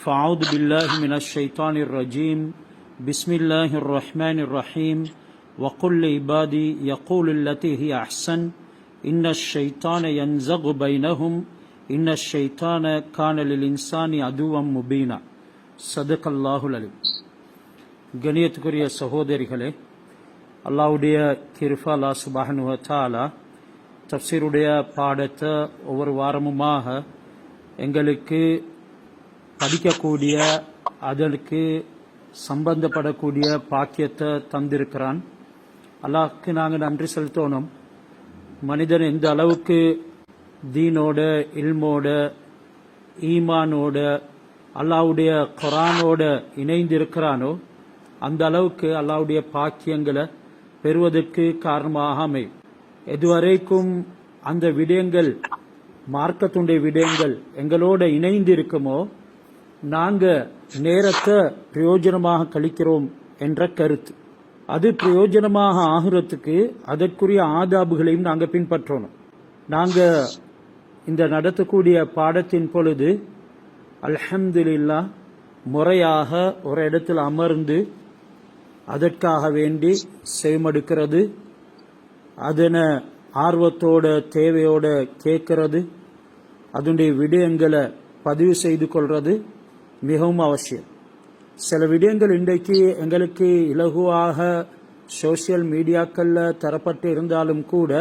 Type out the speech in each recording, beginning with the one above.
فأعوذ بالله من الشيطان الرجيم بسم الله الرحمن الرحيم وقل لعبادي يقول التي هي أحسن إن الشيطان ينزغ بينهم إن الشيطان كان للإنسان عدوا مبينا صدق الله العليم. கணியத்துக்குரிய சகோதரிகளே, அல்லாஹ்வுடைய கிருபை, அல்லாஹ் சுப்ஹானஹு வ தஆலா தஃப்சீருடைய பாடத்தை ஒவ்வொரு வாரமுமாக எங்களுக்கு படிக்கக்கூடிய, அதற்கு சம்பந்தப்படக்கூடிய பாக்கியத்தை தந்திருக்கிறான். அல்லாஹ்க்கு நாங்கள் நன்றி செலுத்தணும். மனிதன் எந்த அளவுக்கு தீனோட, இல்மோட, ஈமானோட, அல்லாஹ்வுடைய குர்ஆனோட இணைந்திருக்கிறானோ அந்த அளவுக்கு அல்லாஹ்வுடைய பாக்கியங்களை பெறுவதற்கு காரணமாக அமையும். எதுவரைக்கும் அந்த விடயங்கள், மார்க்கத்துடைய விடயங்கள் எங்களோட இணைந்து இருக்குமோ நாங்கள் நேரத்தை பிரயோஜனமாக கழிக்கிறோம் என்ற கருத்து. அது பிரயோஜனமாக ஆகிறதுக்கு அதற்குரிய ஆதாபுகளையும் நாங்கள் பின்பற்றணும். நாங்கள் இந்த நடத்தக்கூடிய பாடத்தின் பொழுது அல்ஹம்துலில்லாஹ் முறையாக ஒரு இடத்தில் அமர்ந்து அதற்காக வேண்டி செவிமடுக்கிறது, அதனை ஆர்வத்தோட தேவையோட கேட்கறது, அதனுடைய விடயங்களை பதிவு செய்து கொள்வது மிகவும் அவசியம். சில விடயங்கள் இன்றைக்கு எங்களுக்கு இலகுவாக சோசியல் மீடியாக்களில் தரப்பட்டு இருந்தாலும் கூட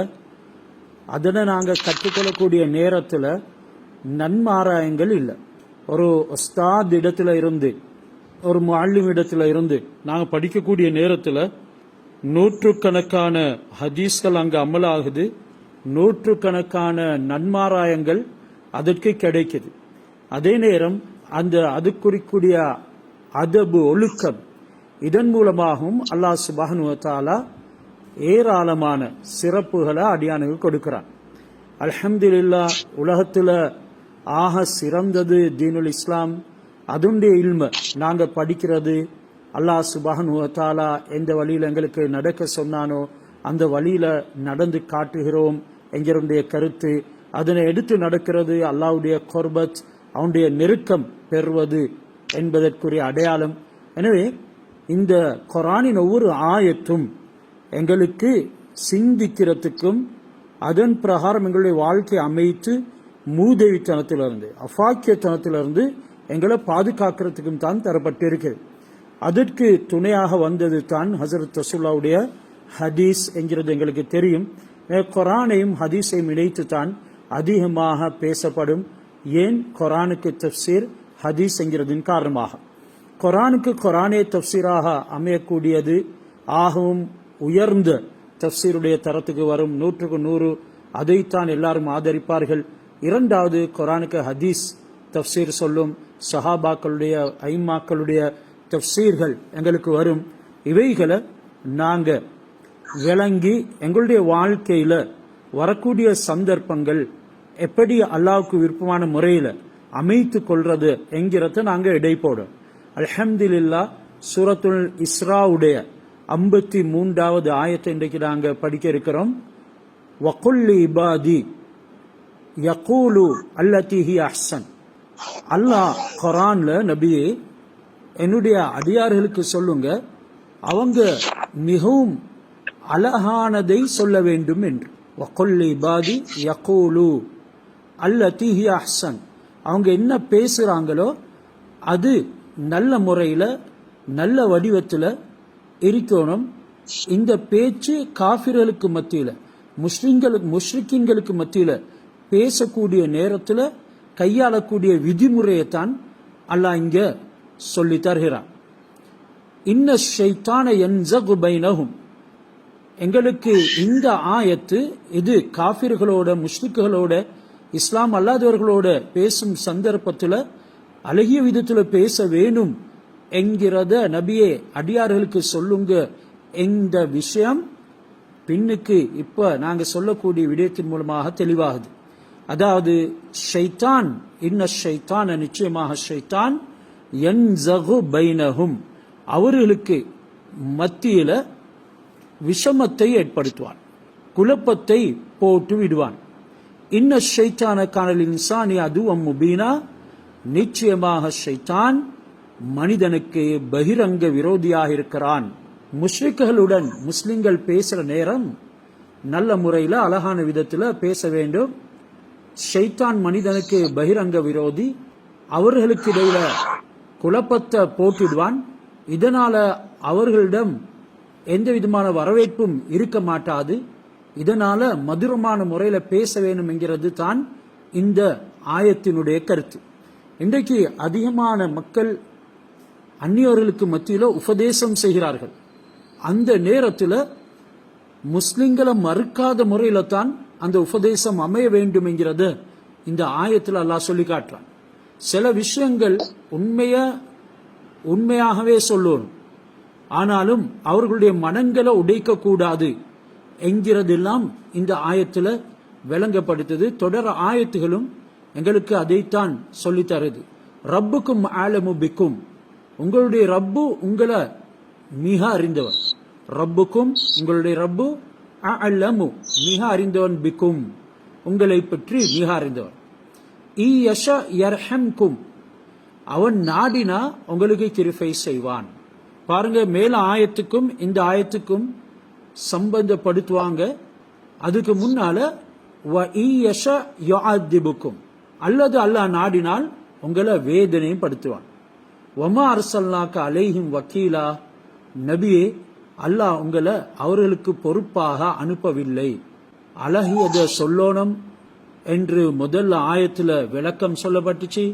அதனை நாங்கள் கற்றுக்கொள்ளக்கூடிய நேரத்தில் நன்மாராயங்கள் இல்லை. ஒரு உஸ்தாத் இடத்துல இருந்து, ஒரு முஅல்லிம் இடத்துல இருந்து நாங்கள் படிக்கக்கூடிய நேரத்தில் நூற்றுக்கணக்கான ஹதீஸ்கள் அங்கே அமலாகுது, நூற்றுக்கணக்கான நன்மாராயங்கள் அதற்கு கிடைக்குது. அதே நேரம் அதுக்குரிய அதபு, ஒழுக்கம், இதன் மூலமாகவும் அல்லாஹ் சுப்ஹானஹு வ தஆலா ஏராளமான சிறப்புகளை அடியானுக்கு கொடுக்கிறான். அல்ஹம்துலில்லாஹ், உலகத்தில் ஆக சிறந்தது தீனுல் இஸ்லாம். அதுடைய இல்ம நாங்கள் படிக்கிறது, அல்லாஹ் சுப்ஹானஹு வ தஆலா எந்த வழியில் எங்களுக்கு நடக்க சொன்னானோ அந்த வழியில் நடந்து காட்டுகிறோம் என்கிறடைய கருத்து. அதனை எடுத்து நடக்கிறது அல்லாஹ்வுடைய குர்பத், அவனுடைய நெருக்கம் பெறுவது என்பதற்குரிய அடையாளம். எனவே இந்த குர்ஆனின் ஒவ்வொரு ஆயத்தும் எங்களுக்கு சிந்திக்கிறதுக்கும் அதன் பிரகாரம் எங்களுடைய வாழ்க்கையை அமைத்து மூதேவித்தனத்திலிருந்து, அஃபாக்கியத்தனத்திலிருந்து எங்களை பாதுகாக்கிறதுக்கும் தான் தரப்பட்டிருக்கிறது. அதற்கு துணையாக வந்தது தான் ஹஸரத் ரசூலுல்லாஹ்வுடைய ஹதீஸ் என்கிறது எங்களுக்கு தெரியும். குர்ஆனையும் ஹதீஸையும் இணைத்து தான் அதிகமாக பேசப்படும். ஏன்? குர்ஆனுக்கு தஃப்சீர் ஹதீஸ் என்கிறதின் காரணமாக. குர்ஆனுக்கு குர்ஆனே தஃப்சீராக அமையக்கூடியது ஆகவும் உயர்ந்த தஃப்சீருடைய தரத்துக்கு வரும். 100க்கு 100 அதைத்தான் எல்லாரும் ஆதரிப்பார்கள். இரண்டாவது, குர்ஆனுக்கு ஹதீஸ் தஃப்சீர் சொல்லும் சஹாபாக்களுடைய, ஐம்மாக்களுடைய தஃப்சீர்கள் எங்களுக்கு வரும். இவைகளை நாங்கள் விளங்கி எங்களுடைய வாழ்க்கையில் வரக்கூடிய சந்தர்ப்பங்கள் எப்படி அல்லாஹ்வுக்கு விருப்பமான முறையில் அமைத்து கொள்றது என்கிறத நாங்கள் இடை போடும். அல்ஹம்துலில்லாஹ், சூரத்துல் இஸ்ராவுடைய 53வது ஆயத்தை இன்றைக்கு நாங்கள் படிக்க இருக்கிறோம். வகுல் இபாதி யகூலு அல்லதி ஹிய அஹ்சன். அல்லாஹ் குர்ஆன்ல, நபியே என்னுடைய அடியார்களுக்கு சொல்லுங்க, அவங்க மிகவும் அழகானதை சொல்ல வேண்டும் என்று. வகுல் இபாதி யகூலு அல்லதி ஹிய அஹ்சன். அவங்க என்ன பேசுறாங்களோ அது நல்ல முறையில், நல்ல வடிவத்தில் இருக்கணும். இந்த பேச்சு காஃபிர்களுக்கு மத்தியில், முஷ்ரிக்கீன்களுக்கு மத்தியில் பேசக்கூடிய நேரத்தில் கையாளக்கூடிய விதிமுறையைத்தான் அல்லாஹ் இங்க சொல்லி தருகிறான். இன்ன ஷைத்தான யன்ஸகு பைனஹும். எங்களுக்கு இந்த ஆயத்து இது காஃபிர்களோட, முஷ்ரிக்குகளோட, இஸ்லாம் அல்லாதவர்களோட பேசும் சந்தர்ப்பத்தில் அழகிய விதத்தில் பேச வேணும் என்கிறத நபியே அடியார்களுக்கு சொல்லுங்க. இந்த விஷயம் பின்னுக்கு இப்ப நாங்க சொல்லக்கூடிய விடயத்தின் மூலமாக தெளிவாகுது. அதாவது ஷைத்தான், இன்ன ஷைத்தான, நிச்சயமாக ஷைத்தான், யன்ஸகு பைனஹும், அவர்களுக்கு மத்தியில விஷமத்தை ஏற்படுத்துவான், குழப்பத்தை போட்டு விடுவான். இன்ன ஷைத்தான கான லில் இன்சானி அதுவம் முபீனா, நிச்சயமாக ஷைத்தான் மனிதனுக்கு பகிரங்க விரோதியாக இருக்கிறான். முஷ்ரிக்குகளுடன் முஸ்லிம்கள் பேசுற நேரம் நல்ல முறையில் அழகான விதத்தில் பேச வேண்டும். ஷைத்தான் மனிதனுக்கு பகிரங்க விரோதி. அவர்களுக்கு இடையில குழப்பத்தை போட்டிடுவான். இதனால அவர்களிடம் எந்த விதமான வரவேற்பும் இருக்க மாட்டாது. இதனால மதுரமான முறையில பேச வேண்டும் என்கிறது தான் இந்த ஆயத்தினுடைய கருத்து. இன்றைக்கு அதிகமான மக்கள் அந்நியவர்களுக்கு மத்தியில் உபதேசம் செய்கிறார்கள். அந்த நேரத்தில் முஸ்லிம்களை மறுக்காத முறையில தான் அந்த உபதேசம் அமைய வேண்டும் என்கிறது இந்த ஆயத்தில் அல்லாஹ் சொல்லி காட்டுறான். சில விஷயங்கள் உண்மையாகவே சொல்லணும், ஆனாலும் அவர்களுடைய மனங்களை உடைக்க கூடாது என்கிறதெல்லாம் இந்த ஆயத்தில் விளங்கப்படுத்துது. தொடர் ஆயத்துகளும் எங்களுக்கு அதைத்தான் சொல்லி தருது. ரப்புக்கும் ஆலமு பிக்கும், உங்களுடைய ரப்பு உங்களை மிக அறிந்தவன். ரப்புக்கும், உங்களுடைய ரப்பு அலமு மிக அறிந்தவன், பிக்கும் உங்களை பற்றி மிக அறிந்தவன். அவன் நாடினா உங்களுக்கு கிருபை செய்வான். பாருங்க, மேல ஆயத்துக்கும் இந்த ஆயத்துக்கும் சம்பந்தப்படுத்துவாங்க. அதுக்கு முன்னால அல்லது அல்லாஹ் நாடினால் உங்களை வேதனையும் படுத்துவான். வமா அரசல்லாக்க அலைஹிம் வக்கீலா, நபியே அல்லாஹ் உங்களை அவர்களுக்கு பொறுப்பாக அனுப்பவில்லை. அழகியதை சொல்லணும் என்று முதல்ல ஆயத்துல விளக்கம் சொல்லப்பட்டுச்சு.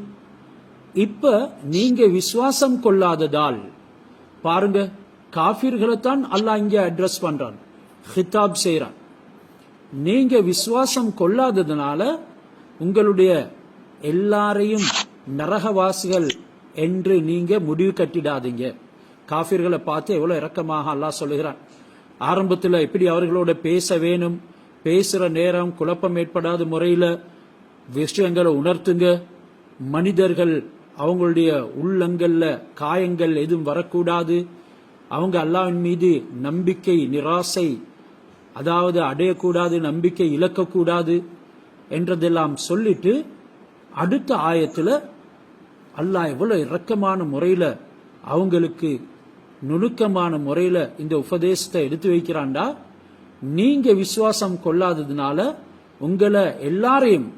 இப்ப நீங்க விசுவாசம் கொள்ளாததால், பாருங்க, காஃபிர்களைத்தான் அல்லாஹ் இங்க அட்ரஸ் பண்றான், ஹிதாப் செய்யறான். நீங்க விசுவாசம் கொள்ளாததுனால உங்களுடைய எல்லாரையும் நரகவாசிகள் என்று நீங்க முடிவு கட்டிடாதீங்க. காஃபிர்களை பார்த்து எவ்வளவு இரக்கமாக அல்லாஹ் சொல்லுகிறான். ஆரம்பத்தில் எப்படி அவர்களோட பேச வேணும், பேசுற நேரம் குழப்பம் ஏற்படாத முறையில விஷயங்களை உணர்த்துங்க. மனிதர்கள் அவங்களுடைய உள்ளங்கள்ல காயங்கள் எதுவும் வரக்கூடாது. அவங்க அல்லாஹ்வின் மீது நம்பிக்கை நிராசை அதாவது அடையக்கூடாது, நம்பிக்கை இழக்கக்கூடாது என்றதெல்லாம் சொல்லிட்டு அடுத்த ஆயத்துல அல்லாஹ் எவ்வளவு இரக்கமான முறையில அவங்களுக்கு நுணுக்கமான முறையில இந்த உபதேசத்தை எடுத்து வைக்கிறான்டா. நீங்க விசுவாசம் கொள்ளாததுனால உங்களை எல்லாரையும்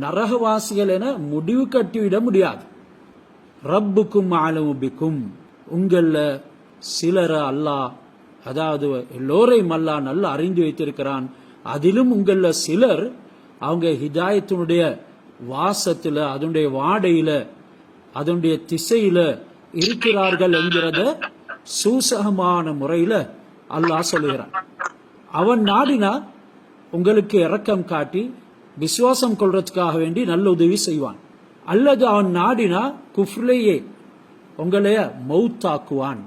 நரகவாசிகள் என முடிவு கட்டிவிட முடியாது. ரப்புக்கும் ஆலமுபிக்கும், உங்கள சிலர அல்லாஹ், அதாவது எல்லோரையும் அல்லாஹ் நல்லா அறிந்து வைத்திருக்கிறான். அதிலும் உங்கள சிலர் அவங்க ஹிதாயத்தினுடைய வாசத்துல, அதனுடைய வாடையில, அதனுடைய திசையில இருக்கிறார்கள் என்கிறத சூசகமான முறையில அல்லாஹ் சொல்லுகிறான். அவன் நாடினா உங்களுக்கு இரக்கம் காட்டி விசுவாசம் கொள்றதுக்காக வேண்டி நல்ல உதவி செய்வான். அல்லது அவன் நாடினா குஃப்ரிலேயே உங்களைய மௌத்தாக்குவான்.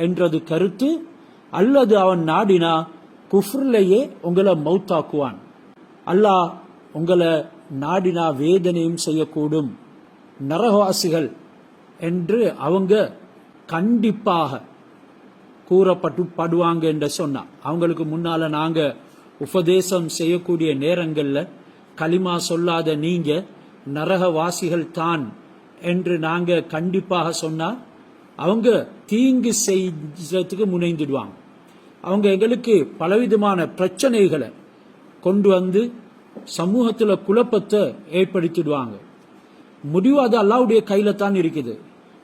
என்றது கருத்து. அல்லது அவன் நாடினா குஃப்ரிலேயே உங்களை மௌத்தாக்குவான். அல்லாஹ் உங்களை நாடினா வேதனையும் செய்யக்கூடும். நரகவாசிகள் என்று அவங்க கண்டிப்பாக கூறப்படுவாங்க என்று சொன்னா, அவங்களுக்கு முன்னால நாங்க உபதேசம் செய்யக்கூடிய நேரங்கள்ல கலிமா சொல்லாத நீங்க நரகவாசிகள் தான் என்று நாங்க கண்டிப்பாக சொன்னா அவங்க தீங்கு செய்யறதுக்கு முனைந்துடுவாங்க. அவங்க எங்களுக்கு பலவிதமான பிரச்சனைகளை கொண்டு வந்து சமூகத்துல குழப்பத்தை ஏற்படுத்திடுவாங்க. முடிவு அது அல்லாஹ்வுடைய கையில தான் இருக்குது.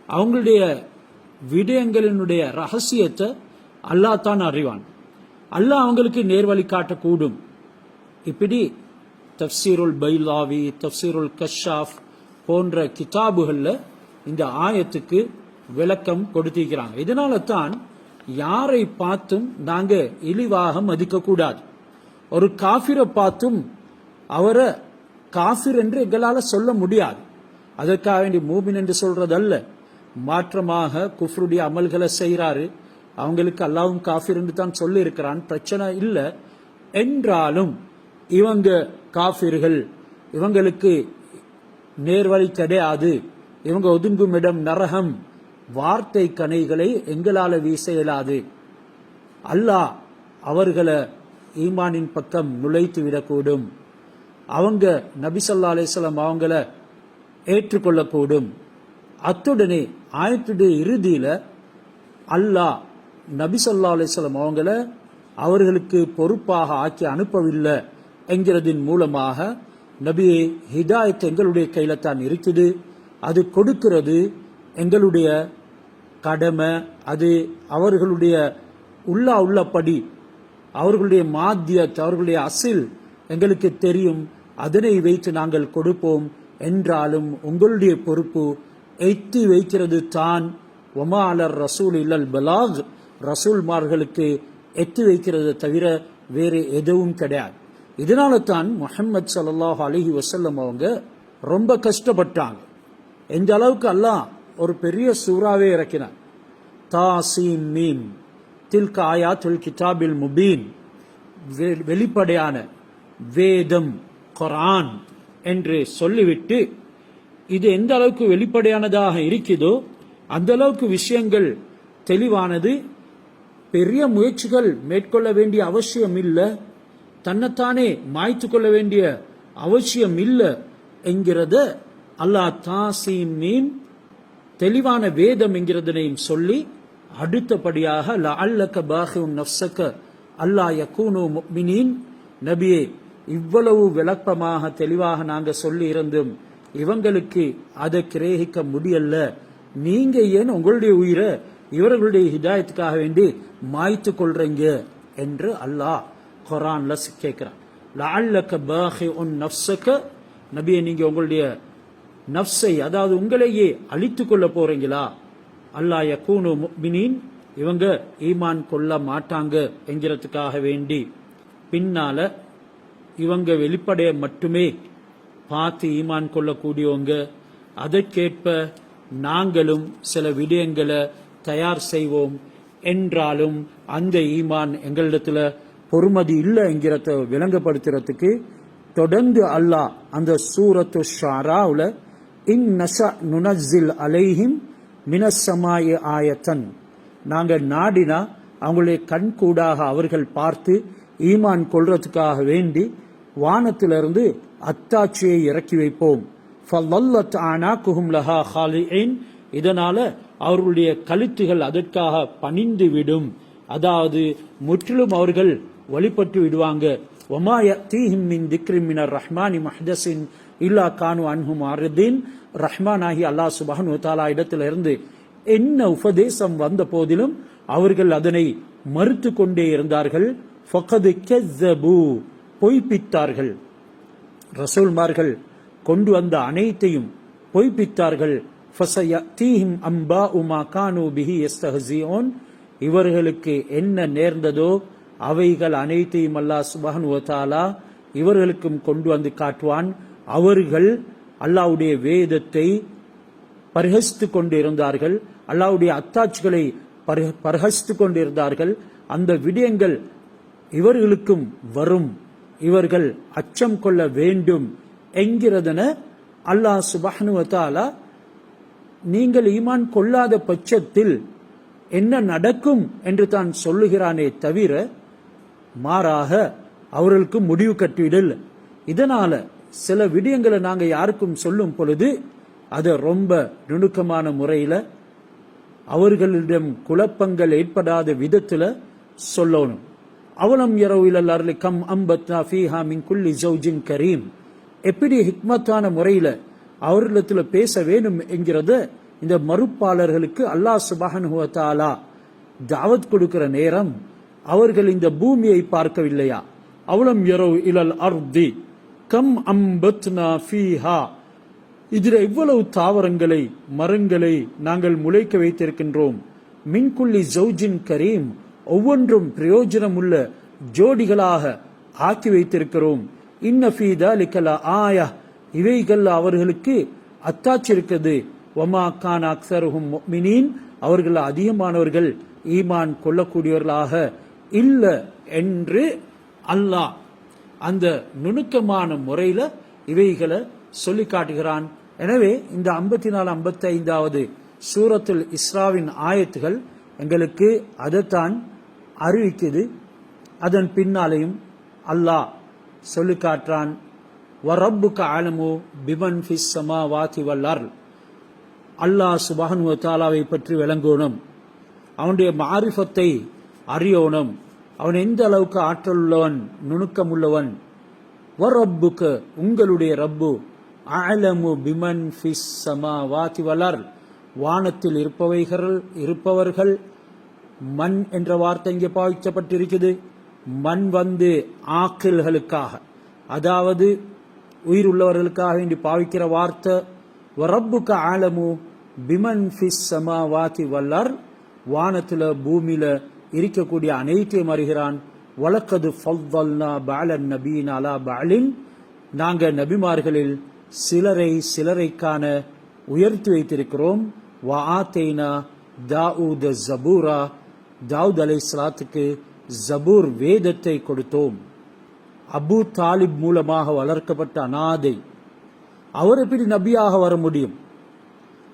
அவங்களுடைய விடயங்களினுடைய ரகசியத்தை அல்லாஹ் தான் அறிவான். அல்லாஹ் அவங்களுக்கு நேர்வழி காட்டக்கூடும். இப்படி தஃப்சீருல் பைலாவி, தஃப்சீருல் கஷாஃப் போன்ற கிதாபுகள்ல இந்த ஆயத்துக்கு விளக்கம் கொடுத்திருக்கிறாங்க. இதனால தான் யாரை பார்த்தும் நாங்க இழிவாக மதிக்க கூடாது. ஒரு காஃபிரை பார்த்தும் அவரை காஃபிர் என்று எங்களால சொல்ல முடியாது. அதற்காக வேண்டி மூமின் என்று சொல்றதல்ல. மாற்றமாக குஃப்ருடைய அமல்களை செய்யறாரு, அவங்களுக்கு அல்லாஹ்வும் காஃபிர் என்று தான் சொல்லி இருக்கிறான், பிரச்சனை இல்லை. என்றாலும் இவங்க காஃபிர்கள், இவங்களுக்கு நேர்வழி கிடையாது, இவங்க ஒதுங்கும் இடம் நரகம், வார்த்தை கணைகளை எங்களால வீச இயலாது. அல்லாஹ் அவர்களை ஈமானின் பக்கம் நுழைத்து விடக்கூடும். அவங்க நபி ஸல்லல்லாஹு அலைஹி வஸல்லம் அவங்கள ஏற்றுக்கொள்ளக்கூடும். அத்துடனே ஆயத்துடைய இறுதியில அல்லாஹ் நபி ஸல்லல்லாஹு அலைஹி வஸல்லம் அவங்கள அவர்களுக்கு பொறுப்பாக ஆக்கி அனுப்பவில்லை என்கிறதின் மூலமாக நபியே, ஹிதாயத் எங்களுடைய கையில தான் இருக்குது, அது கொடுக்கிறது எங்களுடைய கடமை, அது அவர்களுடைய உள்ளபடி அவர்களுடைய மாத்தியத் அவர்களுடைய அசில் எங்களுக்கு தெரியும், அதனை வைத்து நாங்கள் கொடுப்போம். என்றாலும் உங்களுடைய பொறுப்பு எத்தி வைக்கிறது தான். ஒமா அலர் ரசூல் இல்லல் பலாக், ரசூல்மார்களுக்கு எத்தி வைக்கிறது தவிர வேறு எதுவும் கிடையாது. இதனால தான் முஹம்மது ஸல்லல்லாஹு அலைஹி வஸல்லம் அவங்க ரொம்ப கஷ்டப்பட்டாங்க. எந்த அளவுக்கு அல்லாஹ் ஒரு பெரிய சூறாவே இறக்கினார். தாசீம் மீம் தில்க ஆயாத்துல் கிதாபில் முபீன், வெளிப்படையான வேதம் குர்ஆன் என்று சொல்லிவிட்டு, இது எந்த அளவுக்கு வெளிப்படையானதாக இருக்குதோ அந்த அளவுக்கு விஷயங்கள் தெளிவானது. பெரிய முயற்சிகள் மேற்கொள்ள வேண்டிய அவசியம் இல்லை, தன்னைத்தானே மாய்த்து கொள்ள வேண்டிய அவசியம் இல்லை என்கிறத அல்லாஹ் தாசீம் மீம் தெளிவான வேதம் என்கிறதனையும் சொல்லி, அடுத்தபடியாக லஅல்லக பாஹிஉன் நஃப்ஸக அல்லா யகூனு முஃமினீன், நபியே இவ்வளவு விளக்கமாக தெளிவாக நாங்க சொல்லி இருந்தும் இவங்களுக்கு அதை கிரகிக்க முடியல, நீங்க ஏன் உங்களுடைய உயிரை இவர்களுடைய ஹிதாயத்துக்காக வேண்டி மாய்த்து கொள்றீங்க என்று அல்லாஹ் குர்ஆன்ல கேட்கிறான். லஅல்லக பாஹிஉன் நஃப்ஸக, நபியே நீங்க உங்களுடைய நஃப்ஸை, அதாவது உங்களையே அழித்துக் கொள்ள போறீங்களா? அல்லா யகூனு முஃமினீன், இவங்க ஈமான் கொள்ள மாட்டாங்க என்கிறதுக்காக வேண்டி பின்னால இவங்க வெளிப்படைய மட்டுமே பார்த்து ஈமான் கொள்ளக்கூடியவங்க, அதற்கேற்ப நாங்களும் சில விடயங்களை தயார் செய்வோம் என்றாலும் அந்த ஈமான் எங்களிடத்துல பொறுமதி இல்லை என்கிறத விளங்கப்படுத்துறதுக்கு தொடர்ந்து அல்லாஹ் அந்த சூரத்து ஷாராவுல இன் நஸா நுனஸ்ஸில் அலைஹிம் மினஸ் ஸமாஇ ஆயத்தன், நாங்கள் நாடினா அவங்களுடைய கண்கூடாக அவர்கள் பார்த்து ஈமான் கொள்றதுக்காக வேண்டி வானத்திலிருந்து அத்தாட்சியை இறக்கி வைப்போம். ஃபல்லல்லத் அனாகுஹும் லஹா ஹாலிஇன், இதனால அவர்களுடைய கழுத்துகள் அதற்காக பணிந்து விடும், அதாவது முற்றிலும் அவர்கள் வழிபட்டு விடுவாங்க. வமா யஅதீஹிம் மின் திக்ரின் மினர் ரஹ்மானி முஹ்தஸின் இல்லா கானு அன்ஹு முஅரிதீன், ரஹ்மானாகி அல்லாஹ் சுப்ஹானஹு வ தஆலா இடத்திலிருந்து என்ன உபதேசம் வந்த போதிலும் அவர்கள் அதனை மறுத்து கொண்டே இருந்தார்கள். ஃபகத் கஸ்ஸபு, பொய்ப்பித்தார்கள், ரசூல்மார்கள் கொண்டு வந்த அனைத்தையும் பொய்ப்பித்தார்கள். ஃபஸயஅதீஹிம் அம்பாஉ மா கானூ பிஹி யஸ்தஹ்ஸிஊன், இவர்களுக்கு என்ன நேர்ந்ததோ அவைகள் அனைத்தையும் அல்லாஹ் சுப்ஹானஹு வ தஆலா இவர்களுக்கும் கொண்டு வந்து காட்டுவான். அவர்கள் அல்லாஹ்வுடைய வேதத்தை பரிஹசித்துக் கொண்டிருந்தார்கள், அல்லாஹ்வுடைய அத்தாட்சிகளை பரிஹசித்துக் கொண்டிருந்தார்கள். அந்த விடயங்கள் இவர்களுக்கும் வரும், இவர்கள் அச்சம் கொள்ள வேண்டும் என்கிறதன அல்லாஹ் சுப்ஹானஹு வ தஆலா நீங்கள் ஈமான் கொள்ளாத பட்சத்தில் என்ன நடக்கும் என்று தான் சொல்லுகிறானே தவிர மாறாக அவர்களுக்கு முடிவு கட்டிவிடல். இதனால சில விடயங்களை நாங்க யாருக்கும் சொல்லும் பொழுது அதை ரொம்ப நுணுக்கமான முறையில அவர்களிடம் குழப்பங்கள் ஏற்படாத விதத்துல சொல்லணும். அவலம் யரவு இலல் அர்லி கம் அம்பத்னா ஃபீஹா மின் குல்லி ஜௌஜின் கரீம், எப்படி ஹிக்மத்தான முறையில அவர்களிடத்துல பேச வேணும் என்கிறத இந்த மறுப்பாளர்களுக்கு அல்லாஹ் சுப்ஹானஹு வ தஆலா தாவத் கொடுக்கிற நேரம் அவர்கள் இந்த பூமியை பார்க்கவில்லையா? அவலம் யரவு இலல் அர்தி கம் அம்பத்னா ஃபீஹா, இதில் எவ்வளவு தாவரங்களை மரங்களை நாங்கள் முளைக்க வைத்திருக்கின்றோம். மின்குல்லி ஜௌஜின் கரீம், ஒவ்வொன்றும் பிரயோஜனம் உள்ள ஜோடிகளாக ஆக்கி வைத்திருக்கிறோம். இன்ன ஃபீ தாலிக லஆயா, இவைகள் அவர்களுக்கு அத்தாட்சி இருக்குது. வமா கான அக்ஸருஹும் முஃமினீன், அவர்கள் அதிகமானவர்கள் ஈமான் கொள்ளக்கூடியவர்களாக இல்ல என்று அல்லாஹ் அந்த நுணுக்கமான முறையில இவைகளை சொல்லி காட்டுகிறான். எனவே இந்த 54 55வது சூரத்துல் இஸ்ராவின் ஆயத்துகள் எங்களுக்கு அதைத்தான் அறிவிக்குது. அதன் பின்னாலையும் அல்லாஹ் சொல்லி காட்டுறான், வரப்புக்க ஆலமு பிமன் ஃபிஸ் ஸமாவாதி வல் அர்ல். அல்லாஹ் சுப்ஹானஹு வ தஆலாவை பற்றி விளங்கணும், அவனுடைய மாரிஃபத்தை அறியணும், அவன் எந்த அளவுக்கு ஆற்றல் உள்ளவன், நுணுக்கம் உள்ளவன். வரப்புக்க உங்களுடைய ரப்பு, அலமு பிமன் ஃபிஸ் ஸமாவாதி வல் அர்ல் வானத்தில் இருப்பவர்கள். மண் என்ற வார்த்தை இங்கே பாவிக்கப்பட்டிருக்குது. மண் ஆக்கில்களுக்காக, அதாவது உயிர் உள்ளவர்களுக்காக வேண்டி பாவிக்கிற வார்த்தை. வரப்புக்க ஆலமு பிமன் ஃபிஸ் ஸமாவாதி வல் அர்ல் வானத்துல பூமியில இருக்கக்கூடிய அனைத்தையும் அறிகிறான். வலக்கது ஃபல்லல்னா பஅலன் நபியின் அலா பஅலின் நாங்க நபிமார்களில் சிலரைக்கான உயர்த்தி வைத்திருக்கிறோம். வஆத்தைனா தாவூத ஜபூரா தாவூத் அலைஹிஸ்ஸலாத்துக்கு ஜபூர் வேதத்தை கொடுத்தோம். அபு தாலிப் மூலமாக வளர்க்கப்பட்ட அனாதை, அவர் எப்படி நபியாக வர முடியும்?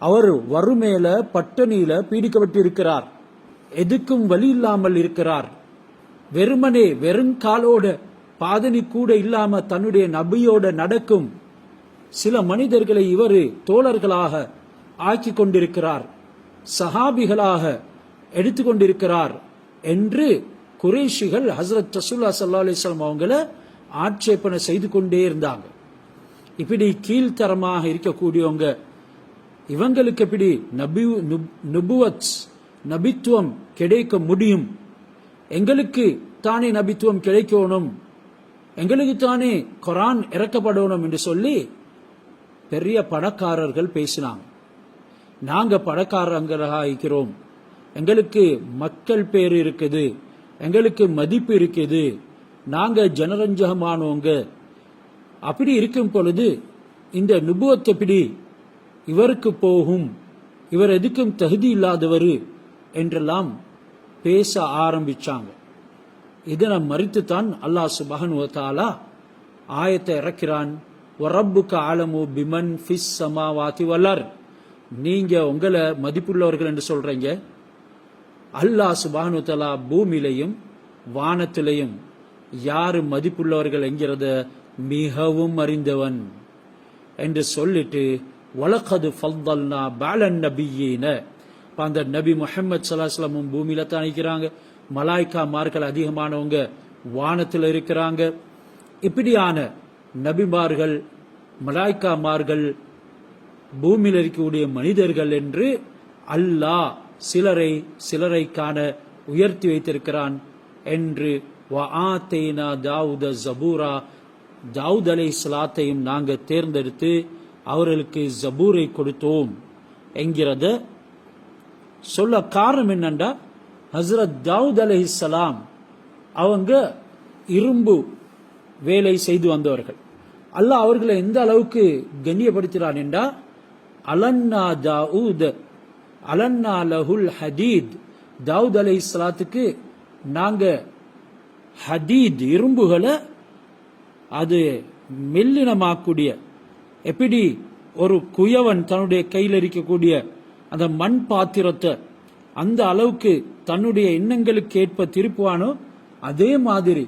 அவர் வறுமையில பட்டணியில பீடிக்கப்பட்டிருக்கிறார், எதுக்கும் வழி இல்லாமல் இருக்கிறார். வெறும் காலோட பாதணி கூட இல்லாம தன்னுடைய நபியோட நடக்கும் சில மனிதர்களை இவர் தோழர்களாக ஆக்கி கொண்டிருக்கிறார், சஹாபிகளாக எடுத்துக்கொண்டிருக்கிறார் என்று குறைஷிகள் ஹஸ்ரத் ரசூலுல்லாஹி ஸல்லல்லாஹு அலைஹி வஸல்லம் அவங்கள ஆட்சேபனை செய்து கொண்டே இருந்தாங்க. இப்படி கீழ்த்தரமாக இருக்கக்கூடியவங்க, இவங்களுக்கு எப்படி நபித்துவம் கிடைக்க முடியும்? எங்களுக்கு தானே நபித்துவம் கிடைக்கணும், எங்களுக்கு தானே குர்ஆன் இறக்கப்படணும் என்று சொல்லி பெரிய பணக்காரர்கள் பேசினாங்க. நாங்க பணக்காரங்களாக இருக்கிறோம், எங்களுக்கு மக்கள் பேர் இருக்குது, எங்களுக்கு மதிப்பு இருக்குது, நாங்க ஜனரஞ்சகமானவங்க. அப்படி இருக்கும் பொழுது இந்த நுபுவத் எப்படி இவருக்கு போகும், இவர் எதுக்கும் தகுதி இல்லாதவர் என்றெல்லாம் பேச ஆரம்பிச்சாங்க. இதனை மறித்துத்தான் அல்லாஹ் சுப்ஹானஹு வ தஆலா ஆயத்தை இறக்கிறான். வரப்புக்க ஆலமு பிமன் ஃபிஸ் ஸமாவாதி வல் அர்ல். நீங்க உங்களை மதிப்புள்ளவர்கள் என்று சொல்றீங்க, அல்லாஹ் சுப்ஹானஹு வ தஆலா பூமியிலையும் வானத்திலையும் யாரு மதிப்புள்ளவர்கள் என்கிறத மிகவும் அறிந்தவன் என்று சொல்லிட்டு வலகது ஃபல்லல்னா பஅலன் நபியீன. அந்த நபி முஹம்மது ஸல்லல்லாஹு அலைஹி வஸல்லம் பூமியில தான் இருக்கிறாங்க, மலாய்க்காமார்கள் அதிகமானவங்க வானத்தில் இருக்கிறாங்க. இப்படியான நபிமார்கள், மலாய்க்காமார்கள், பூமியில் இருக்கக்கூடிய மனிதர்கள் என்று அல்லாஹ் சிலரைக்கான உயர்த்தி வைத்திருக்கிறான் என்று. வஆத்தைனா தாவூத ஜபூரா தாவூத் அலைஹிஸ்ஸலாத்தையும் நாங்கள் தேர்ந்தெடுத்து அவர்களுக்கு ஜபூரை கொடுத்தோம் என்கிறத சொல்ல காரணம் என்னண்டா, ஹஸ்ரத் தாவூத் அலைஹிஸ்ஸலாம் அவங்க இரும்பு வேலை செய்து வந்தவர்கள். அல்லாஹ் அவர்களை எந்த அளவுக்கு கண்ணியப்படுத்தினான் என்றா, அலன்னா தாவூத் அலன்னா லஹுல் ஹதீத். தாவூத் அலைஹிஸ்ஸலாத்துக்கு நாங்க ஹதீத் இரும்புகளை அது மெல்லினமாக்கூடிய, எப்படி ஒரு குயவன் தன்னுடைய கையில் இருக்கக்கூடிய அந்த மண் பாத்திரத்தை அந்த அளவுக்கு தன்னுடைய எண்ணங்களுக்கு ஏற்ப திருப்புவானோ, அதே மாதிரி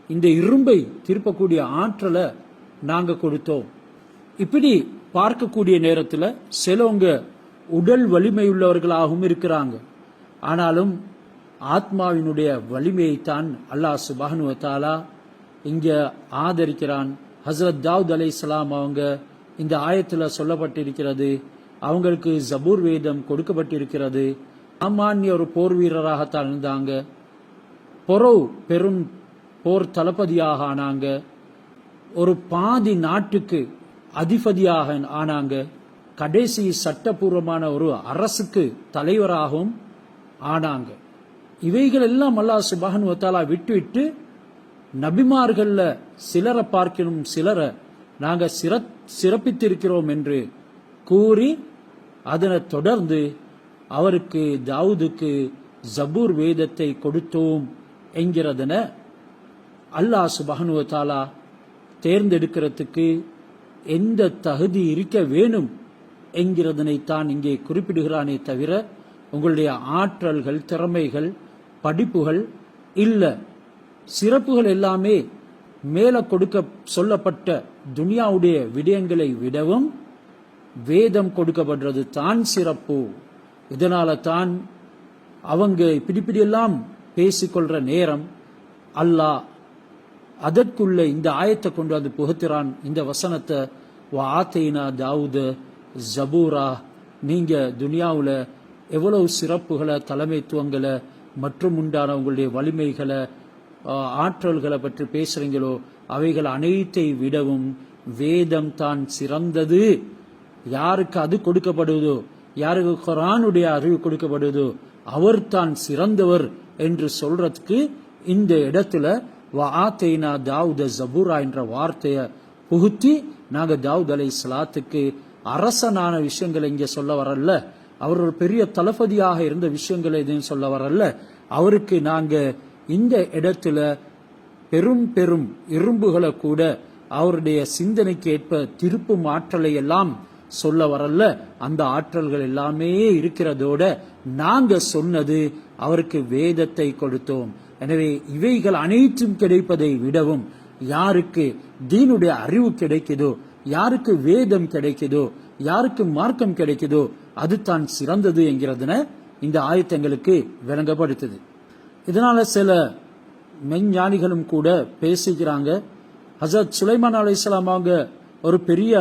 இந்த இரும்பை திருப்பக்கூடிய ஆற்றலை நாங்க கொடுத்தோம். இப்படி பார்க்கக்கூடிய நேரத்தில் சிலவங்க உடல் வலிமை உள்ளவர்களாகவும் இருக்கிறாங்க, ஆனாலும் ஆத்மாவினுடைய வலிமையைத்தான் அல்லாஹ் சுப்ஹானஹு வ தஆலா இங்க ஆதரிக்கிறான். ஹஸ்ரத் தாவூத் அலைஹிஸ்ஸலாம் அவங்க இந்த ஆயத்துல சொல்லப்பட்டிருக்கிறது, அவங்களுக்கு ஜபூர் வேதம் கொடுக்கப்பட்டிருக்கிறது. சாமானிய ஒரு போர் வீரராகத்தான் இருந்தாங்க, பெரும் போர் தளபதியாக ஆனாங்க, ஒரு பாதி நாட்டுக்கு அதிபதியாக ஆனாங்க, கடைசி சட்டபூர்வமான ஒரு அரசுக்கு தலைவராகவும் ஆனாங்க. இவைகள் எல்லாம் அல்லாஹ் சுப்ஹானஹு வ தஆலா விட்டு நபிமார்கள்ல சிலரை பார்க்கணும், சிலரை நாங்க சிறப்பித்திருக்கிறோம் என்று கூறி அதனை தொடர்ந்து அவருக்கு தாவூதுக்கு ஜபூர் வேதத்தை கொடுத்தோம் என்கிறதன அல்லாஹ் சுப்ஹானஹு வ தஆலா தேர்ந்தெடுக்கிறதுக்கு எந்த தகுதி இருக்க வேணும் என்கிறதனை தான் இங்கே குறிப்பிடுகிறானே தவிர உங்களுடைய ஆற்றல்கள், திறமைகள், படிப்புகள் இல்ல. சிறப்புகள் எல்லாமே மேல சொல்லப்பட்ட துனியாவுடைய விடயங்களை விடவும் வேதம் கொடுக்கப்படுறது தான் சிறப்பு. இதனால தான் அவங்க இப்படியெல்லாம் பேசிக்கொள்ற நேரம் அல்லாஹ் அதற்குள்ள இந்த ஆயத்தை கொண்டு வந்து புகுத்துறான். இந்த வசனத்தை ஆத்தைனா தாவூத ஜபூரா, நீங்க துனியாவுல எவ்வளவு சிறப்புகளை, தலைமைத்துவங்களை மற்றும் உண்டான உங்களுடைய வலிமைகளை, ஆற்றல்களை பற்றி பேசுறீங்களோ அவைகள் அனைத்தை விடவும் வேதம் தான் சிறந்தது. யாருக்கு அது கொடுக்கப்படுவதோ, யாருக்கு குர்ஆனுடைய அறிவு கொடுக்கப்படுவதோ அவர் தான் சிறந்தவர் என்று சொல்றதுக்கு இந்த இடத்துல வஆத்தைனா தாவூத ஜபூரா என்ற வார்த்தையை புகுத்தி நாங்க தாவூத் அலைஹிஸ்ஸலாத்துக்கு அரசனான விஷயங்களை இங்க சொல்ல வரல, அவர் ஒரு பெரிய தளபதியாக இருந்த விஷயங்களை எதையும் சொல்ல வரல. அவருக்கு நாங்க இந்த இடத்துல பெரும் பெரும் இரும்புகளை கூட அவருடைய சிந்தனைக்கு ஏற்ப திருப்பும் ஆற்றலை எல்லாம் சொல்ல வரல. அந்த ஆற்றல்கள் எல்லாமே இருக்கிறதோட நாங்க சொன்னது அவருக்கு வேதத்தை கொடுத்தோம். எனவே இவைகள் அனைத்தும் கிடைப்பதை விடவும் யாருக்கு தீனுடைய அறிவு கிடைக்குதோ, யாருக்கு வேதம் கிடைக்குதோ, யாருக்கு மார்க்கம் கிடைக்குதோ அது தான் சிறந்தது என்கிறதுன இந்த ஆயத்தங்களுக்கு விளங்கப்படுத்துது. இதனால சில மெஞ்ஞானிகளும் கூட பேசிக்கிறாங்க, ஹசரத் சுலைமான் அலைஹிஸ்ஸலாம் அவங்க ஒரு பெரிய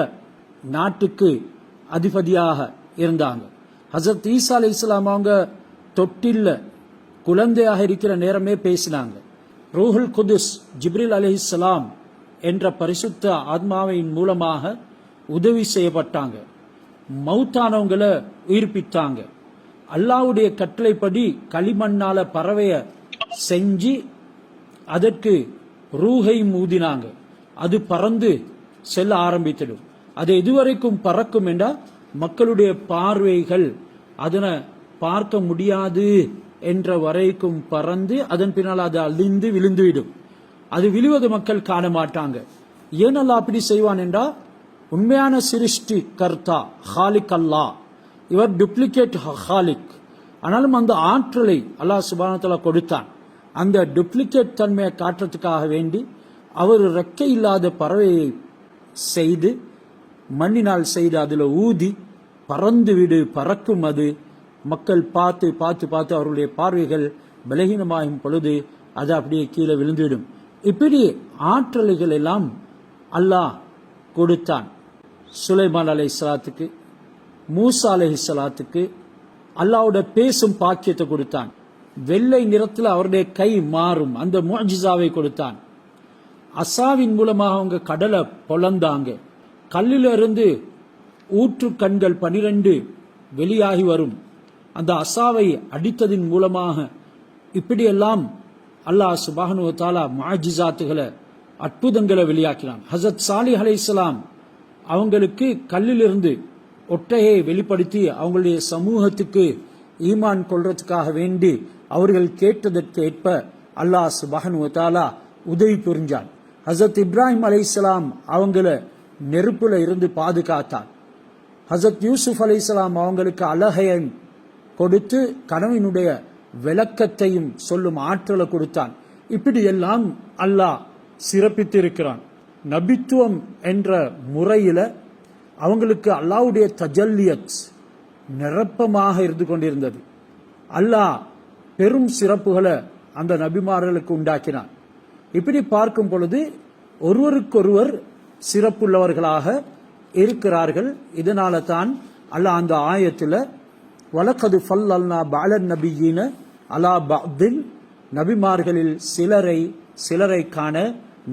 நாட்டுக்கு அதிபதியாக இருந்தாங்க. ஹசரத் ஈசா அலைஹிஸ்ஸலாம் அவங்க தொட்டில்ல குழந்தையாக இருக்கிற நேரமே பேசினாங்க. ரூஹுல் குதுஸ் ஜிப்ரில் அலைஹிஸ்ஸலாம் என்ற பரிசுத்த ஆத்மாவின் மூலமாக உதவி செய்யப்பட்டாங்க. மௌத்தானவங்களை உயிர்ப்பித்தாங்க. அல்லாஹ்வுடைய கட்டளைப்படி களிமண்ணால பறவைய செஞ்சு அதற்கு ரூஹை ஊதினாங்க. அது பறந்து செல்ல ஆரம்பித்திடும். அது எதுவரைக்கும் பறக்கும் என்றால் மக்களுடைய பார்வைகள் அதனை பார்க்க முடியாது என்ற வரைக்கும் பறந்து அதன் பின்னால் அது அழிந்து விழுந்துவிடும். அது விழுவது மக்கள் காண மாட்டாங்க. ஏனெல்லாம் அப்படி செய்வான் என்றா, உண்மையான சிருஷ்டி கர்த்தா ஹாலிக் அல்லாஹ், இவர் டூப்ளிகேட் ஹாலிக். ஆனாலும் அந்த ஆற்றலை அல்லாஹ் சுப்ஹானஹு வ தஆலா கொடுத்தான். அந்த டூப்ளிகேட் தன்மையை காட்டுறதுக்காக வேண்டி அவர் ரெக்கை இல்லாத பறவையை செய்து மண்ணினால் செய்து அதில் ஊதி பறந்து விடு, பறக்கும். அது மக்கள் பார்த்து பார்த்து பார்த்து அவருடைய பார்வைகள் பலகீனமாகும் பொழுது அது அப்படியே கீழே விழுந்துவிடும். இப்படி ஆற்றல்கள் எல்லாம் அல்லாஹ் கொடுத்தான். சுலைமான் அலைஹிஸ்ஸலாத்துக்கு, மூசா அலைஹிஸ்ஸலாத்துக்கு அல்லாஹ்வோட பேசும் பாக்கியத்தை கொடுத்தான். வெள்ளை நிறத்தில் அவருடைய கை மாறும் அந்த முஅ்ஜிஸாவை கொடுத்தான். அசாவின் மூலமாக அவங்க கடலை பொளந்தாங்க. கல்லிலிருந்து ஊற்று கண்கள் 12 வெளியாகி வரும். அந்த அசாவை அடித்ததின் மூலமாக இப்படியெல்லாம் அல்லாஹ் சுப்ஹானஹு வ தஆலா முஅ்ஜிஸாத்துகளை, அற்புதங்களை வெளியாக்கினான். ஹஸரத் சாலிஹ் அலைஹிஸ்ஸலாம் அவங்களுக்கு கல்லிலிருந்து ஒட்டையை வெளிப்படுத்தி அவங்களுடைய சமூகத்துக்கு ஈமான் கொள்றதுக்காக வேண்டி அவர்கள் கேட்டதற்கு ஏற்ப அல்லாஹ் சுப்ஹானஹு வ தஆலா உதவி புரிஞ்சான். ஹஸரத் இப்ராஹிம் அலைஹிஸ்ஸலாம் அவங்கள நெருப்புல இருந்து பாதுகாத்தான். ஹஸரத் யூசுப் அலைஹிஸ்ஸலாம் அவங்களுக்கு அழகையை கொடுத்து கனவினுடைய விளக்கத்தையும் சொல்லும் ஆற்றலை கொடுத்தான். இப்படி எல்லாம் அல்லாஹ் சிறப்பித்திருக்கிறான். நபித்துவம் என்ற முறையில அவங்களுக்கு அல்லாஹ்வுடைய தஜல்லியத் நிரப்பமாக இருந்து கொண்டிருந்தது. அல்லாஹ் பெரும் சிறப்புகளை அந்த நபிமார்களுக்கு உண்டாக்கினான். இப்படி பார்க்கும் பொழுது ஒருவருக்கொருவர் சிறப்புள்ளவர்களாக இருக்கிறார்கள். இதனால தான் அல்லாஹ் அந்த ஆயத்தில் வலக்கது ஃபல்லல்னா பஅலன் நபியீன அலா பஅதின், நபிமார்களில் சிலரை காண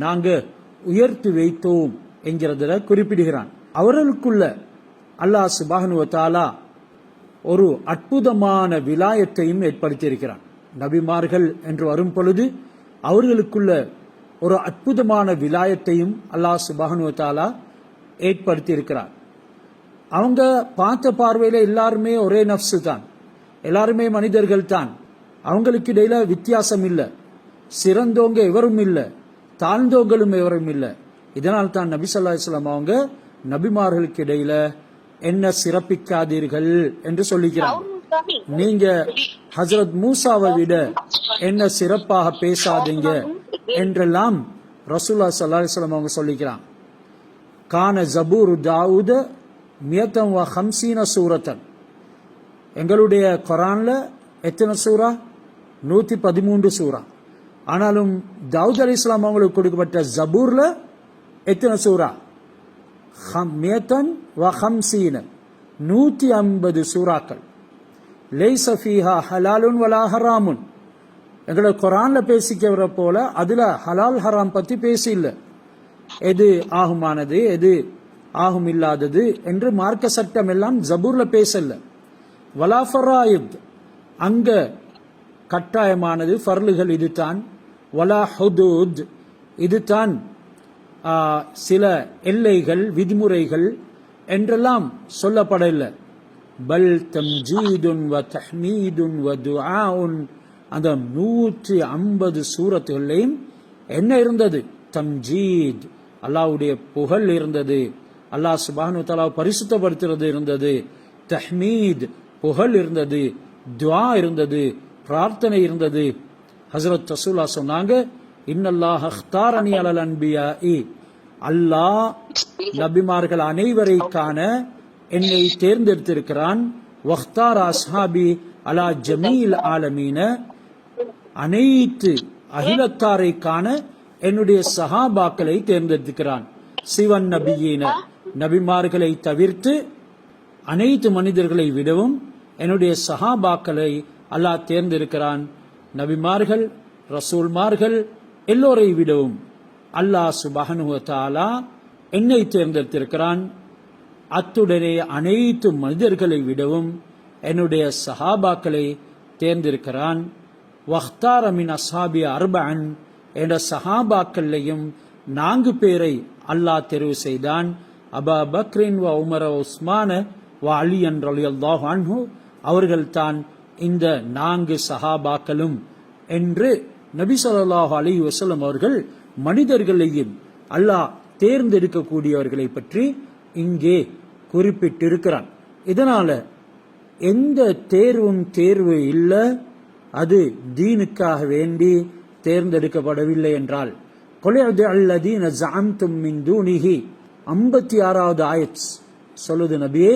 நாங்க உயர்த்தி வைத்தோம் என்கிறதுல குறிப்பிடுகிறான். அவர்களுக்குள்ள அல்லாஹ் சுப்ஹானஹு வ தஆலா ஒரு அற்புதமான விலாயத்தையும் ஏற்படுத்தியிருக்கிறான். நபிமார்கள் என்று வரும் பொழுது அவர்களுக்குள்ள ஒரு அற்புதமான விலாயத்தையும் அல்லாஹ் சுப்ஹானஹு வ தஆலா ஏற்படுத்தி இருக்கிறார். அவங்க பார்த்த பார்வையில எல்லாருமே ஒரே நஃப்ஸ் தான், எல்லாருமே மனிதர்கள் தான். அவங்களுக்கு இடையில வித்தியாசம் இல்லை. சிறந்தவங்க எவரும் இல்லை, தாழ்ந்தவங்களும் எவரும் இல்லை. இதனால் தான் நபி ஸல்லல்லாஹு அலைஹி வஸல்லம் அவங்க நபிமார்களுக்கு இடையில என்ன சிறப்பிக்காதீர்கள் என்று சொல்லிக்கிறாங்க. நீங்க ஹஜ்ரத் மூசாவை விட என்ன சிறப்பாக பேசாதீங்க என்றெல்லாம் ரசூலுல்லாஹி ஸல்லல்லாஹு அலைஹி வஸல்லம் அவங்க சொல்லிக்கிறாங்க, கான ஜபூரு தாவூத மியத்தம் வ ஹம்சீன சூரத்தன். எங்களுடைய குர்ஆன்ல எத்தனை சூரா? 113 சூரா. ஆனாலும் தாவூத் அலைஹிஸ்ஸலாம் அவங்களுக்கு கொடுக்கப்பட்ட ஜபூர்ல எத்தனை சூரா? மியத்தன் வ ஹம்சீன, 150 சூறாக்கள். லைஸ ஃபீஹா ஹலாலுன் வலா ஹராமுன். எங்களோட குர்ஆன்ல பேசிக்கிற போல அதுல ஹலால் ஹராம் பத்தி பேசி இல்லை. எது ஆகுமானது எது ஆகும் இல்லாதது என்று மார்க்க சட்டம் எல்லாம் ஜபூர்ல பேசல. வலா ஃபராயித், அங்க கட்டாயமானது ஃபர்லுகள் இதுதான். வலா ஹுதூத், இதுதான் சில எல்லைகள் விதிமுறைகள் என்றெல்லாம் சொல்லப்படவில்லை. பல் தம்ஜீதுன் வ தஹ்மீதுன் வ துஆஉன், அந்த 150 சூரத்துகளையும் என்ன இருந்தது? தம்ஜீத், அல்லாஹ்வுடைய புகழ் இருந்தது, அல்லாஹ் சுப்ஹானஹு வ தஆலா பரிசுத்தப்படுத்துறது இருந்தது. தஹ்மீத், புகழ் இருந்தது. துஆ இருந்தது, பிரார்த்தனை இருந்தது. ஹஜ்ரத் ரசூலுல்லாஹ் சொன்னாங்க, இன்னல்லாஹ் அக்தாரனி அலல் அன்பியாஇ, அல்லாஹ் நபிமார்கள் அனைவரை காண என்னை தேர்ந்தெடுத்திருக்கிறான். வக்தார் அஸ்ஹாபி அலா ஜமீல் ஆலமீன, அனைத்து அகிலத்தாரை காண என்னுடைய சஹாபாக்களை தேர்ந்தெடுக்கிறான். சிவன் நபியீன, நபிமார்களை தவிர்த்து அனைத்து மனிதர்களை விடவும் என்னுடைய சஹாபாக்களை அல்லாஹ் தேர்ந்தெடுக்கிறான். நபிமார்கள் ரசூல்மார்கள் எல்லோரை விடவும் அல்லாஹ் சுப்ஹானஹு வ தஆலா என்னை தேர்ந்தெடுத்திருக்கிறான். அத்துடனே அனைத்து மனிதர்களை விடவும் என்னுடைய சஹாபாக்களை தேர்ந்தெடுக்கிறான். வக்தார மின் அஸ்ஹாபி அர்பஅன், என்ற சஹாபாக்கள்லையும் 4 பேரை அல்லாஹ் தெரிவு செய்தான். அபா பக்ரின் வ உமர உஸ்மான வ அலியன் ரலியல்லாஹு அன்ஹு, அவர்கள் தான் இந்த 4 சஹாபாக்களும் என்று நபி ஸல்லல்லாஹு அலைஹி வஸல்லம் அவர்கள் மனிதர்களையும் அல்லாஹ் தேர்ந்தெடுக்கக்கூடியவர்களை பற்றி இங்கே குறிப்பிட்டிருக்கிறான். இதனால எந்த தேர்வு இல்லை, அது தீனுக்காக வேண்டி தேர்ந்தெடுக்கப்படவில்லை என்றால், கொலையது அல்லதீன ஜஅம்தும் மின் தூனிஹி 56வது ஆயத் சொல்லுது, நபியே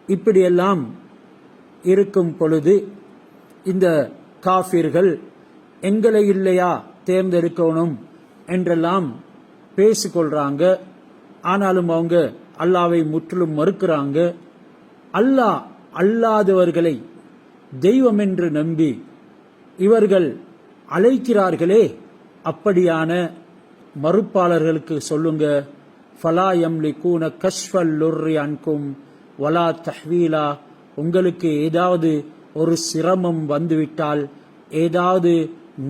இப்படியெல்லாம் இருக்கும் பொழுது இந்த காஃபிர்கள் எங்களை இல்லையா தேர்ந்தெடுக்கணும் என்றெல்லாம் பேசிக்கொள்றாங்க. ஆனாலும் அவங்க அல்லாவை முற்றிலும் மறுக்கிறாங்க. அல்லாஹ் அல்லாதவர்களை தெய்வம் என்று நம்பி இவர்கள் அழைக்கிறார்களே, அப்படியான மறுப்பாளர்களுக்கு சொல்லுங்க, ஃபலா யம்லிகூன கஷ்ஃபல் லுர்ரி அன்கும் வலா தஹ்வீலா, உங்களுக்கு ஏதாவது ஒரு சிரமம் வந்துவிட்டால், ஏதாவது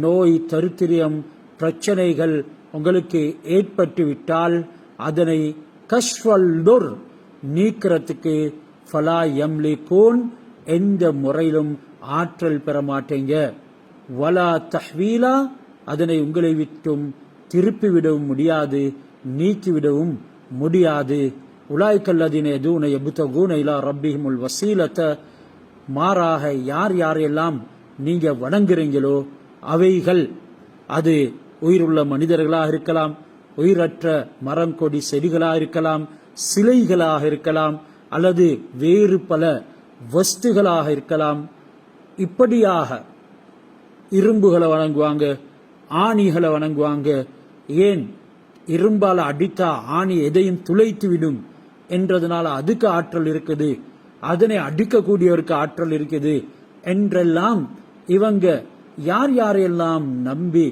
நோய் தரித்திரியம் பிரச்சனைகள் உங்களுக்கு ஏற்பட்டுவிட்டால், அதனை கஷ்ஃபல் லுர் நீக்கிறதுக்கு ஃபலா யம்லிகூன் எந்த முறையிலும் ஆற்றல் பெற மாட்டீங்க. வலா தஹ்வீலா, அதனை உங்களை விட்டும் திருப்பிவிடவும் முடியாது, நீக்கிவிடவும் முடியாது. உலாய்கல்லதீன யதூன யப்தகூன இலா ரப்பிஹிமுல் வசீலத, மாறாக யார் யாரெல்லாம் நீங்க வணங்குறீங்களோ அவைகள், அது உயிருள்ள மனிதர்களாக இருக்கலாம், உயிரற்ற மரம் கொடி செடிகளாக இருக்கலாம், சிலைகளாக இருக்கலாம், அல்லது வேறு பல வஸ்துகளாக இருக்கலாம். இப்படியாக இரும்புகளை வணங்குவாங்க, ஆணிகளை வணங்குவாங்க. ஏன்? இரும்பால அடித்தா ஆணி எதையும் துளைத்து விடும் என்றதுனால அதுக்கு ஆற்றல் இருக்குது, அதனை அடிக்கக்கூடியவருக்கு ஆற்றல் இருக்குது என்றெல்லாம் இவங்க யார் யாரெல்லாம் நம்பி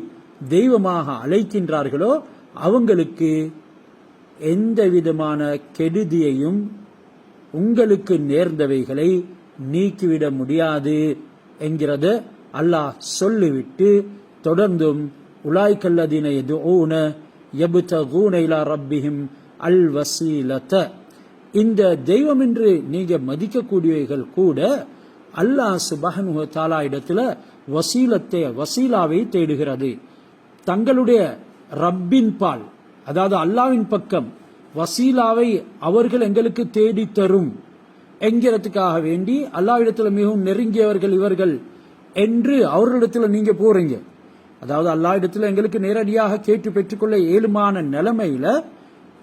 தெய்வமாக அழைக்கின்றார்களோ அவங்களுக்கு எந்த விதமான கெடுதியையும் உங்களுக்கு நேர்ந்தவைகளை நீக்கிவிட முடியாது என்கிறத அல்லாஹ் சொல்லிவிட்டு தொடர்ந்தும் உலாய்கல்லதீன யதுஊன யப்தகூன இலா ரப்பிஹிம் அல் வசீலத, இந்த தெய்வம் என்று நீங்க மதிக்கக்கூடியவைகள் கூட அல்லாஹ் சுப்ஹானஹு வ தஆலா இடத்துல வசீலாவை தேடுகிறது. தங்களுடைய ரப்பின் பால், அதாவது அல்லாஹ்வின் பக்கம் வசீலாவை அவர்கள் எங்களுக்கு தேடி தரும் என்கிறதுக்காக வேண்டி அல்லாஹ்விடத்துல மிகவும் நெருங்கியவர்கள் இவர்கள் என்று அவர்களிடத்துல நீங்க போறீங்க. அதாவது அல்லாஹ் இடத்துல எங்களுக்கு நேரடியாக கேட்டு பெற்றுக்கொள்ள இயலுமான நிலைமையில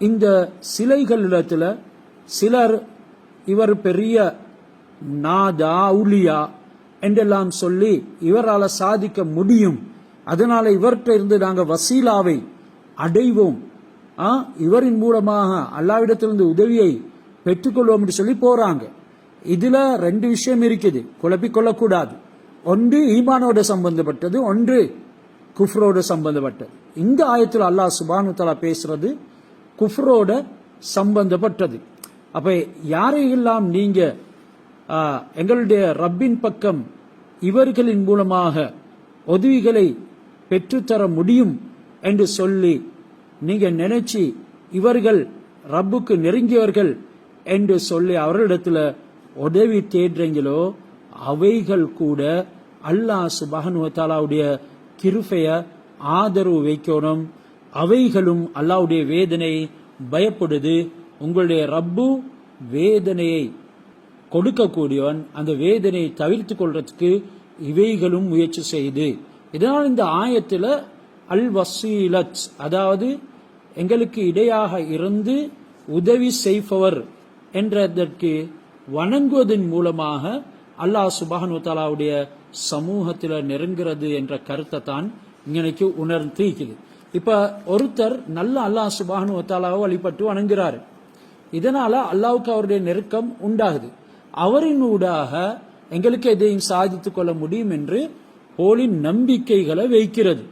இந்த சிலைகளிடத்துல சிலர் இவர் பெரிய நாதா உலியா என்றெல்லாம் சொல்லி இவரால் சாதிக்க முடியும், அதனால இவர்கிட்ட இருந்து நாங்கள் வசீலாவை அடைவோம், இவரின் மூலமாக அல்லாஹ்விடத்திலிருந்து உதவியை பெற்றுக்கொள்வோம் என்று சொல்லி போறாங்க. இதுல ரெண்டு விஷயம் இருக்குது, குழப்பிக்கொள்ளக்கூடாது. ஒன்று ஈமானோட சம்பந்தப்பட்டது, ஒன்று குஃப்ரோட சம்பந்தப்பட்டது. இந்த ஆயத்தில் அல்லாஹ் சுப்ஹானஹு வ தஆலா பேசுறது குஃப்ரோட சம்பந்தப்பட்டது. அப்ப யாரையெல்லாம் நீங்க எங்களுடைய ரப்பின் பக்கம் இவர்களின் மூலமாக உதவிகளை பெற்றுத்தர முடியும் என்று சொல்லி நீங்க நினைச்சு இவர்கள் ரப்புக்கு நெருங்கியவர்கள் என்று சொல்லி அவர்களிடத்துல உதவி தேடுறீங்களோ அவைகள் கூட அல்லாஹ் சுப்ஹானஹு வ தஆலாவுடைய கிருபைய ஆதரவு வைக்கணும். அவைகளும் அல்லாஹ்வுடைய வேதனை பயப்படுது. உங்களுடைய ரப்பு வேதனையை கொடுக்கக்கூடியவன், அந்த வேதனையை தவிர்த்து கொள்றதுக்கு இவைகளும் முயற்சி செய்து. இதனால் இந்த ஆயத்துல அல் வசீலத், அதாவது எங்களுக்கு இடையாக இருந்து உதவி செய்பவர் என்றதற்கு வணங்குவதன் மூலமாக அல்லாஹ் சுப்ஹானஹு வ தஆலாவுடைய சமூகத்தில் நெருங்கிறது என்ற கருத்தை தான் இன்னைக்கு உணர்த்திக்குது. இப்ப ஒருத்தர் நல்ல அல்லாஹ் சுப்ஹானஹு வ தஆலாவை வழிபட்டு வணங்குறாரு, இதனால அல்லாஹ்வுக்கு அவருடைய நெருக்கம் உண்டாகுது. அவரின் ஊடாக எங்களுக்கு எதையும் சாதித்துக் கொள்ள முடியும் என்று போலி நம்பிக்கைகளை வைக்கிறது.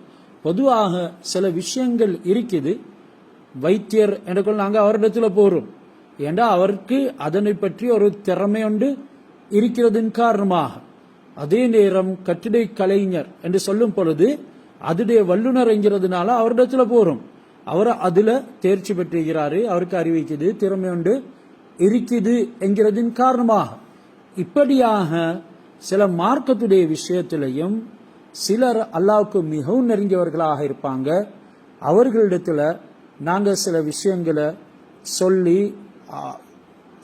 பொதுவாக சில விஷயங்கள் இருக்குது, வைத்தியர் என்று நாங்கள் அவரிடத்துல போறோம், ஏண்டா அவருக்கு அதனை பற்றி ஒரு திறமை ஒன்று இருக்கிறதன் காரணமாக. அதே நேரம் கட்டிட கலைஞர் என்று சொல்லும் பொழுது அதுடைய வல்லுநர் என்கிறதுனால அவரிடத்துல போறோம், அவர் அதுல தேர்ச்சி பெற்றிருக்கிறாரு, அவருக்கு அறிவிக்குது, திறமை ஒன்று இருக்குது என்கிறதின் காரணமாக. இப்படியாக சில மார்க்கத்துடைய விஷயத்திலையும் சிலர் அல்லாஹ்வுக்கு மிகவும் நெருங்கியவர்களாக இருப்பாங்க. அவர்களிடத்துல நாங்கள் சில விஷயங்களை சொல்லி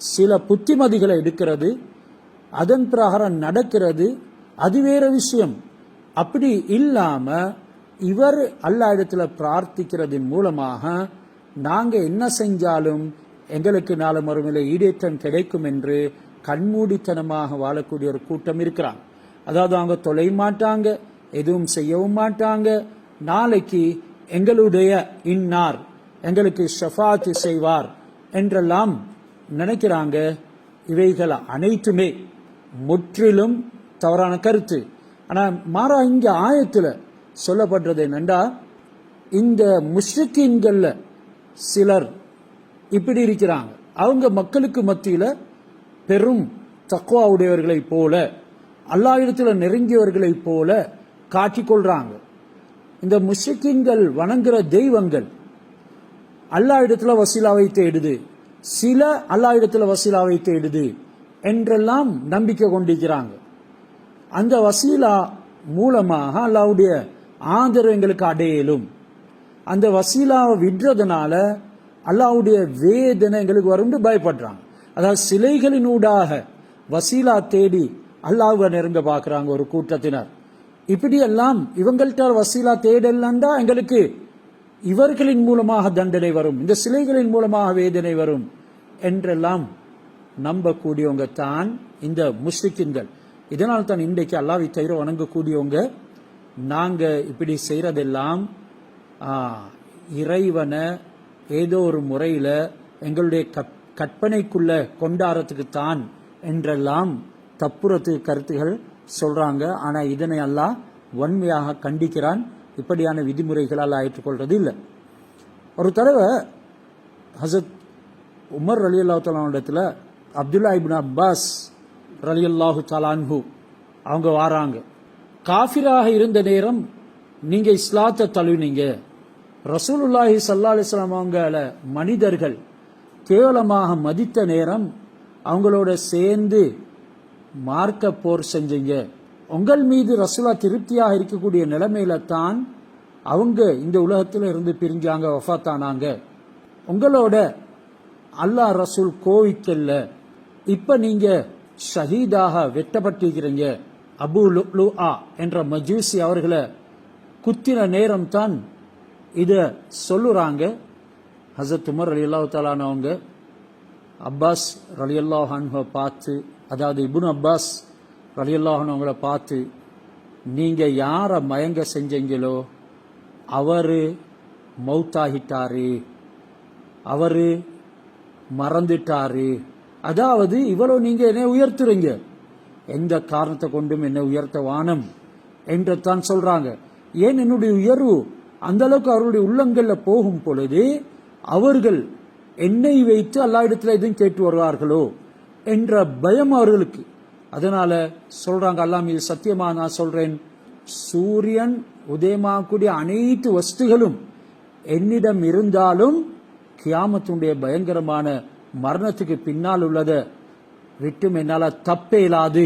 சில புத்திமதிகளை எடுக்கிறது, அதன் பிரகாரம் நடக்கிறது, அது வேற விஷயம். அப்படி இல்லாம இவர் அல்லாஹ் இடத்துல பிரார்த்திக்கிறதின் மூலமாக நாங்க என்ன செஞ்சாலும் எங்களுக்கு நாளை மறுமையில ஈடேற்றம் கிடைக்கும் என்று கண்மூடித்தனமாக வாழக்கூடிய ஒரு கூட்டம் இருக்கிறாங்க. அதாவது அவங்க தொலை மாட்டாங்க, எதுவும் செய்யவும் மாட்டாங்க, நாளைக்கு எங்களுடைய இன்னார் எங்களுக்கு ஷஃபாத் செய்வார் என்றெல்லாம் நினைக்கிறாங்க. இவைகள் அனைத்துமே முற்றிலும் தவறான கருத்து. ஆனா மாறா இங்க ஆயத்துல சொல்லப்படுறது என்னண்டா, இந்த முஷ்ரிக்கீன்கள்ல சிலர் இப்படி இருக்கிறாங்க, அவங்க மக்களுக்கு மத்தியில பெரும் தக்வா உடையவர்களை போல அல்லாஹ் இடத்துல நெருங்கியவர்களை போல காட்டிக்கொள்றாங்க. இந்த முஷ்ரிக்கீன்கள் வணங்குற தெய்வங்கள் அல்லாஹ் இடத்துல வசீலாவை தேடுது, சில அல்லாஹ் இடத்துல வசீலாவை தேடுது என்றெல்லாம் நம்பிக்கை கொண்டிருக்கிறாங்க. அந்த வசீலா மூலமாக அல்லாஹ்வுடைய ஆதரவு எங்களுக்கு அடையலும். அந்த வசீலாவை விடுறதுனால அல்லாஹ்வுடைய வேதனை எங்களுக்கு வரும்னு பயப்படுறாங்க. அதாவது சிலைகளினூடாக வசீலா தேடி அல்லாஹ்வை நெருங்க பார்க்கிறாங்க ஒரு கூட்டத்தினர். இப்படியெல்லாம் இவங்கள்ட்ட வசீலா தேடலண்டா எங்களுக்கு இவர்களின் மூலமாக தண்டனை வரும், இந்த சிலைகளின் மூலமாக வேதனை வரும் என்றெல்லாம் நம்பக்கூடியவங்க தான் இந்த முஸ்லிக்கின்கள். இதனால் தான் இன்றைக்கு அல்லாஹ்வை தவிர வணங்கக்கூடியவங்க நாங்க இப்படி செய்யறதெல்லாம் இறைவனை ஏதோ ஒரு முறையில எங்களுடைய கற்பனைக்குள்ள கொண்டாடுறதுக்கு தான் என்றெல்லாம் தப்புறத்து கருத்துகள் சொல்றாங்க. ஆனா இதனை அல்லாஹ் வன்மையாக கண்டிக்கிறான். இப்படியான விதிமுறைகளால் ஏற்றுக்கொள்றது இல்லை. ஒரு தடவை ஹசரத் உமர் ரலியல்லாஹு தஆலா இடத்துல அப்துல்லா இப்னு அப்பாஸ் ரலியல்லாஹு தஆலா அன்ஹு அவங்க வாராங்க. காஃபிராக இருந்த நேரம் நீங்க இஸ்லாத்தை தழுவினீங்க, ரசூலுல்லாஹி ஸல்லல்லாஹு அலைஹி வஸல்லம் அவங்கள மனிதர்கள் கேவலமாக மதித்த நேரம் அவங்களோட சேர்ந்து மார்க்க போர் செஞ்சீங்க. உங்கள் மீது ரசூலா திருப்தியாக இருக்கக்கூடிய நிலைமையில தான் அவங்க இந்த உலகத்துல இருந்து பிரிஞ்சாங்க, வஃபாத்தானாங்க. உங்களோட அல்லாஹ் ரசூல் கோவிக்கல்ல, இப்ப நீங்க ஷஹீதாக வெட்டப்பட்டிருக்கிறீங்க. அபு லுஆ என்ற மஜூசி அவர்களை குத்தின நேரம் தான் இத சொல்லுறாங்க. ஹசரத் உமர் ரலியல்லாஹு தஆலானவங்க அப்பாஸ் ரலியல்லாஹு அன்ஹு பார்த்து, அதாவது இப்னு அப்பாஸ் ரலியல்லாஹு அன்ஹுவங்களை பார்த்து, நீங்க யார மயங்க செஞ்சீங்களோ அவரு மௌத்தாகிட்டாரு, அவரு மறந்துட்டாரு. அதாவது இவ்வளவு நீங்க என்னை உயர்த்துறீங்க, எந்த காரணத்தை கொண்டும் என்னை உயர்த்த வானம் என்று தான் சொல்றாங்க. ஏன் என்னுடைய உயர்வு அந்த அளவுக்கு அவருடைய உள்ளங்கள்ல போகும் பொழுது அவர்கள் என்னை வைத்து அல்லாஹ் இடத்துல எதுவும் கேட்டு வருவார்களோ என்ற பயம் அவர்களுக்கு. அதனால சொல்றாங்க, அல்லாஹ் மீது சத்தியமா நான் சொல்றேன், சூரியன் உதயமாகக்கூடிய அனைத்து வஸ்துகளும் என்னிடம் இருந்தாலும் கியாமத்துடைய பயங்கரமான மரணத்துக்கு பின்னால் உள்ளதை விட்டும் என்னால தப்பே இல்லாது